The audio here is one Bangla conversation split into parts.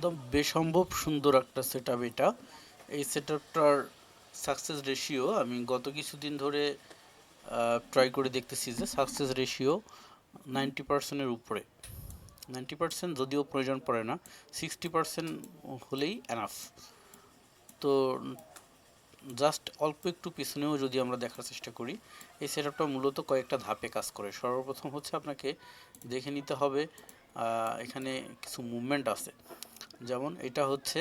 একদম বেসম্ভব সুন্দর একটা সেটআপ এটা। এই সেটআপটার সাকসেস রেশিও আমি গত কিছুদিন ধরে ট্রাই করে দেখতেছি যে সাকসেস রেশিও 90%-এর উপরে। 90% যদিও প্রয়োজন পড়ে না, 60% হলেই এনাফ। তো জাস্ট অল্প একটু পিছনেও যদি আমরা দেখার চেষ্টা করি, এই সেটআপটা মূলত কয়েকটা ধাপে কাজ করে। সর্বপ্রথম হচ্ছে আপনাকে দেখে নিতে হবে এখানে কিছু মুভমেন্ট আছে। যেমন এটা হচ্ছে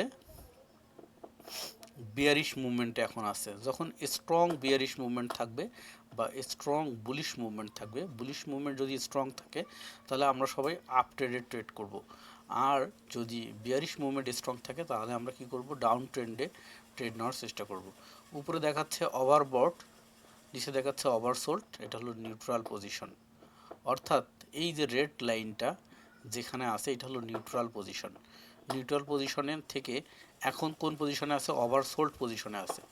বিয়ারিশ মুভমেন্টে এখন আছে। যখন স্ট্রং বিয়ারিশ মুভমেন্ট থাকবে বা স্ট্রং বুলিশ মুভমেন্ট থাকবে, বুলিশ মুভমেন্ট যদি স্ট্রং থাকে তাহলে আমরা সবাই আপ ট্রেডে ট্রেড করব। আর যদি বিয়ারিশ মুভমেন্ট স্ট্রং থাকে তাহলে আমরা কি করব, ডাউন ট্রেন্ডে ট্রেড নেওয়ার চেষ্টা করব। উপরে দেখাচ্ছে ওভারবট, নিচে দেখাচ্ছে ওভারসোল্ড, এটা হলো নিউট্রাল পজিশন। অর্থাৎ এই যে রেড লাইনটা যেখানে আছে এটা হলো নিউট্রাল পজিশন। নিউট্রাল পজিশনের থেকে এখন কোন পজিশনে আছে, ওভারসোল্ড পজিশনে আছে।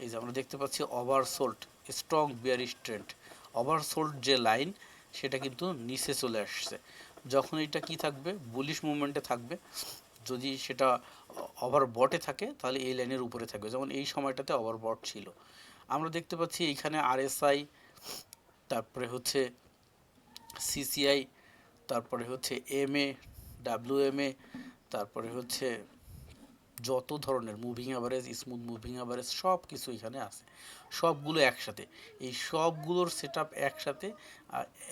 এই যে আমরা দেখতে পাচ্ছি oversold, strong bearish trend. Oversold যে লাইন সেটা কিন্তু নিচে চলে আসছে। যখন এটা কি থাকবে, বুলিশ মুভমেন্টে থাকবে। যদি সেটা ওভারবটে থাকে তাহলে এই লাইনের উপরে থাকবে, যেমন এই সময়টাতে ওভারবট ছিল। আমরা দেখতে পাচ্ছি এইখানে আরএসআই, তারপরে হচ্ছে সিসিআই, তারপরে হচ্ছে এমএ, ডাব্লিউএমএ, তারপরে হচ্ছে যত ধরনের moving average, smooth moving average সব কিছু এখানে আছে, সবগুলো একসাথে। এই সবগুলোর সেটআপ একসাথে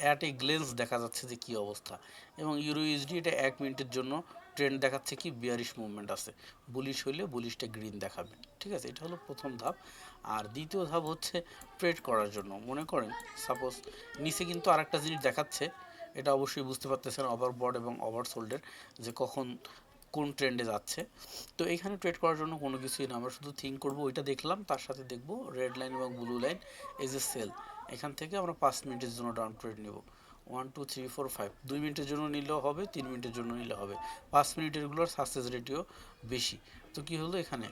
অ্যাট এ গ্লেন্স দেখা যাচ্ছে যে কী অবস্থা। এবং ইউরো ইউএসডি এটা 1 মিনিটের জন্য ট্রেন্ড দেখাচ্ছে কি বিয়ারিশ মুভমেন্ট আছে, বুলিশ হইলে বুলিশটা গ্রিন দেখাবে। ঠিক আছে, এটা হলো প্রথম ধাপ। আর দ্বিতীয় ধাপ হচ্ছে ট্রেড করার জন্য। মনে করেন সাপোজ নিচে কিন্তু আরেকটা জিনিস দেখাচ্ছে, এটা অবশ্যই বুঝতে পারতেছেন ওভারবট এবং ওভারসোল্ডের যে কখন কোন ট্রেন্ডে যাচ্ছে। তো এখানে ট্রেড করার জন্য কোনো কিছুই না, আমরা শুধু থিঙ্ক করব ওইটা দেখলাম, তার সাথে দেখব রেড লাইন এবং ব্লু লাইন এই যে সেল, এখান থেকে আমরা 5 মিনিটের জন্য ডাউন ট্রেড নেব। 1 2 3 4 5, 2 মিনিটের জন্য নিলেও হবে, 3 মিনিটের জন্য নিলে হবে। 5 মিনিটেরগুলোর সাকসেস রেটিও বেশি। তো কি হলো এখানে,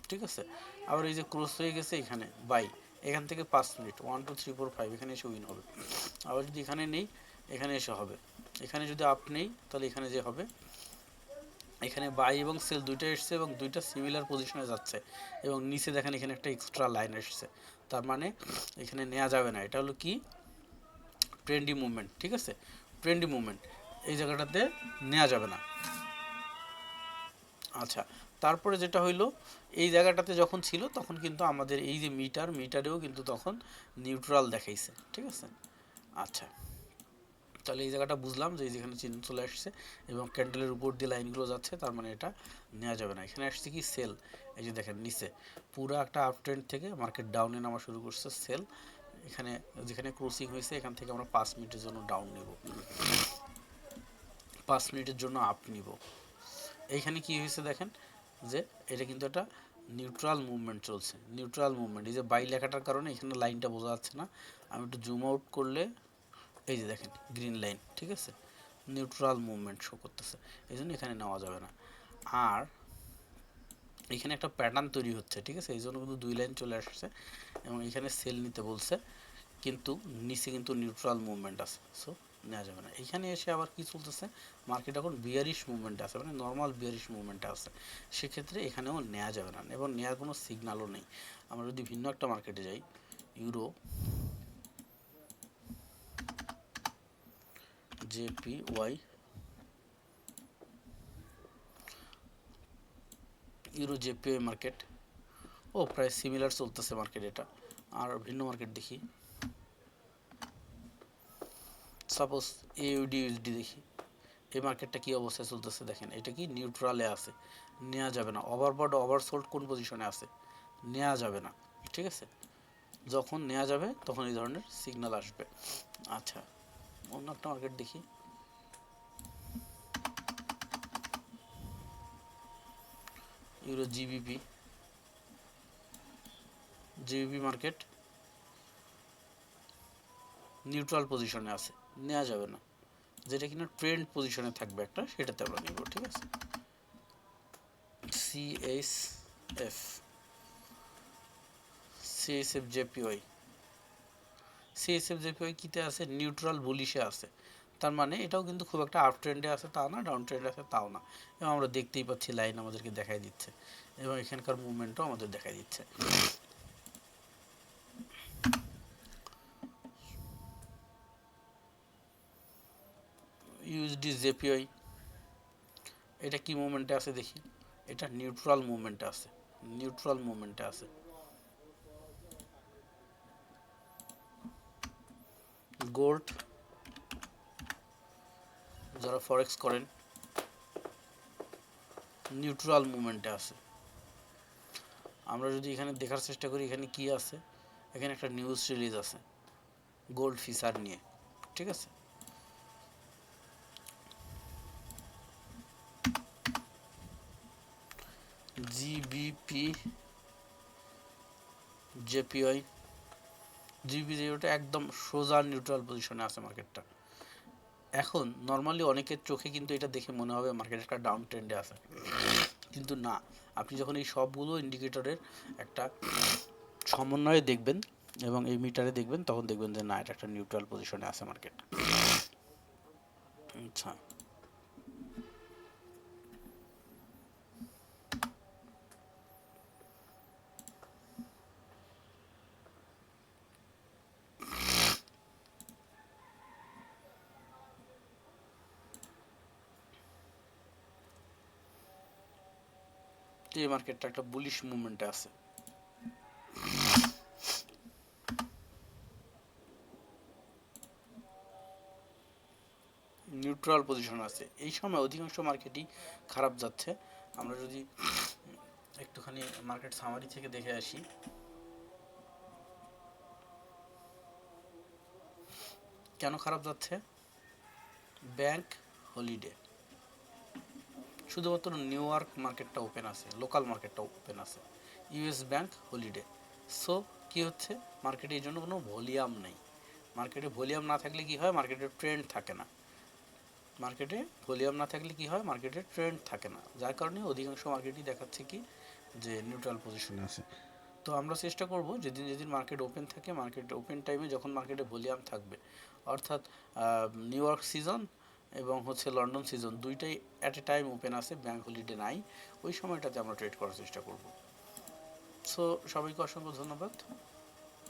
ঠিক আছে। আবার এই যে ক্রস হয়ে গেছে এখানে বাই, এখান থেকে 5 মিনিট 1 2 3 4 5 এখানে এসে উইন হবে। আবার যদি এখানে নেই, এখানে এসে হবে। এখানে যদি আপ নেই তাহলে এখানে যে হবে, এখানে বাই এবং সেল দুইটা এসছে এবং দুইটা সিমিলার পজিশনে যাচ্ছে। এবং নিচে দেখেন এখানে একটা এক্সট্রা লাইন এসছে, তার মানে এখানে নেওয়া যাবে না। এটা হলো কি, ট্রেন্ডি মুভমেন্ট। ঠিক আছে, ট্রেন্ডি মুভমেন্ট, এই জায়গাটাতে নেওয়া যাবে না। আচ্ছা, তারপরে যেটা হইলো, এই জায়গাটাতে যখন ছিল তখন কিন্তু আমাদের এই যে মিটারেও কিন্তু তখন নিউট্রাল দেখাইছে। ঠিক আছে, আচ্ছা তাহলে এই জায়গাটা বুঝলাম যে যেখানে চিহ্ন চলে আসছে এবং ক্যান্ডেলের উপর দিয়ে লাইনগুলো যাচ্ছে, তার মানে এটা নেওয়া যাবে না। এখানে আসছে কি সেল, এই যে দেখেন নিচে পুরো একটা আপ ট্রেন্ড থেকে মার্কেট ডাউনে নামা শুরু করছে, সেল। এখানে যেখানে ক্রসিং হয়েছে এখান থেকে আমরা 5 মিনিটের জন্য ডাউন নিব, 5 মিনিটের জন্য আপ নিব। এইখানে কি হয়েছে দেখেন যে এটা কিন্তু একটা নিউট্রাল মুভমেন্ট চলছে, নিউট্রাল মুভমেন্ট। এই যে বাই লেখাটার কারণে এখানে লাইনটা বোঝা যাচ্ছে না, আমি একটু জুম আউট করলে এই যে দেখেন গ্রিন লাইন। ঠিক আছে, নিউট্রাল মুভমেন্ট শো করতেছে, এই জন্য এখানে নেওয়া যাবে না। আর এখানে একটা প্যাটার্ন তৈরি হচ্ছে, ঠিক আছে, এই জন্য কিন্তু 2 লাইন চলে আসছে এবং এখানে সেল নিতে বলছে, কিন্তু নিচে কিন্তু নিউট্রাল মুভমেন্ট আছে, সো নেওয়া যাবে না। এখানে এসে আবার কি চলতেছে, মার্কেট এখন বিয়ারিশ মুভমেন্টে আছে, মানে নর্মাল বিয়ারিশ মুভমেন্টে আছে, সেক্ষেত্রে এখানেও নেওয়া যাবে না এবং নেওয়ার কোনো সিগনালও নেই। আমরা যদি ভিন্ন একটা মার্কেটে যাই, euro JPY, euro JPY market, ও প্রায় সিমিলার চলতেছে মার্কেট এটা। আর ভিন্ন মার্কেট দেখি, সাপোজ এইউডি ইউএসডি দেখি, এই মার্কেটটা কি অবস্থায় চলতেছে দেখেন, এটা কি নিউট্রালে আছে, নেওয়া যাবে না। ওভারবট ওভারসোল্ড কোন পজিশনে আছে, নেওয়া যাবে না। ঠিক আছে, যখন নেওয়া যাবে তখন এই ধরনের সিগন্যাল আসবে। আচ্ছা, অন্য একটা মার্কেট দেখি, ইউরো জিবিপি, মার্কেট নিউট্রাল পজিশনে আছে, নেওয়া যাবে না। যেটা কিনা ট্রেন্ড পজিশনে থাকবে একটা, সেটাতে আমরা নিব। ঠিক আছে, সিএসএফ, জেপিওয়াই, সিএসএফ জেপিওয়াই কিতে আছে, নিউট্রাল বুলিশে আছে, তার মানে এটাও কিন্তু খুব একটা আপ ট্রেন্ডে আছে তা না, ডাউন ট্রেন্ডে আছে তাও না, এবং আমরা দেখতেই পাচ্ছি লাইন আমাদেরকে দেখাই দিচ্ছে এবং এখানকার মুভমেন্টও আমাদের দেখাই দিচ্ছে। ইউএসডি জেপিআই এটা কি মুভমেন্টে আছে দেখি, এটা নিউট্রাল মুভমেন্টে আছে, নিউট্রাল মুভমেন্টে আছে। গোল্ড যারা ফরেক্স করেন নিউট্রাল মুভমেন্টে আছে। আমরা যদি এখানে দেখার চেষ্টা করি এখানে কি আছে, এখানে একটা নিউজ রিলিজ আছে গোল্ড ফিচার নিয়ে, ঠিক আছে। জিবিপি জেপিআই, জিবিপিটা একদম সোজা নিউট্রাল পজিশনে আছে মার্কেটটা। এখন নর্মালি অনেকের চোখে কিন্তু এটা দেখে মনে হবে মার্কেট একটা ডাউন ট্রেন্ডে আছে, কিন্তু না, আপনি যখন এই সবগুলো ইন্ডিকেটরের একটা সমন্বয়ে দেখবেন এবং এই মিটারে দেখবেন তখন দেখবেন যে না, এটা একটা নিউট্রাল পজিশনে আছে মার্কেট। আচ্ছা, এই মার্কেটটা একটা বুলিশ মুভমেন্টে আছে। নিউট্রাল পজিশন আছে, এই সময় অধিকাংশ মার্কেটই খারাপ যাচ্ছে। আমরা যদি একটুখানি মার্কেট সামারি থেকে দেখে আসি, কেন খারাপ যাচ্ছে, ব্যাংক হলিডে, শুধুমাত্র নিউ ইয়র্ক মার্কেটটা ওপেন আছে, লোকাল মার্কেটটা ওপেন আছে, ইউএস ব্যাংক হলিডে। সো কি হচ্ছে, মার্কেটে এই জন্য কোনো ভলিউম নেই। মার্কেটে ভলিউম না থাকলে কি হয়, মার্কেটের ট্রেন্ড থাকে না। মার্কেটে ভলিউম না থাকলে কি হয়, মার্কেটের ট্রেন্ড থাকে না, যার কারণে অধিকাংশ মার্কেটই দেখাচ্ছে কি যে নিউট্রাল পজিশনে আছে। তো আমরা চেষ্টা করব যেদিন যেদিন মার্কেট ওপেন থাকে, মার্কেট ওপেন টাইমে যখন মার্কেটে ভলিউম থাকবে, অর্থাৎ নিউ ইয়র্ক সিজন এবং হচ্ছে লন্ডন সিজন দুইটাই অ্যাট এ টাইম ওপেন আছে, ব্যাংক হলিডে নাই, ওই সময়টাতে আমরা ট্রেড করার চেষ্টা করব। সো সবাইকে অসংখ্য ধন্যবাদ।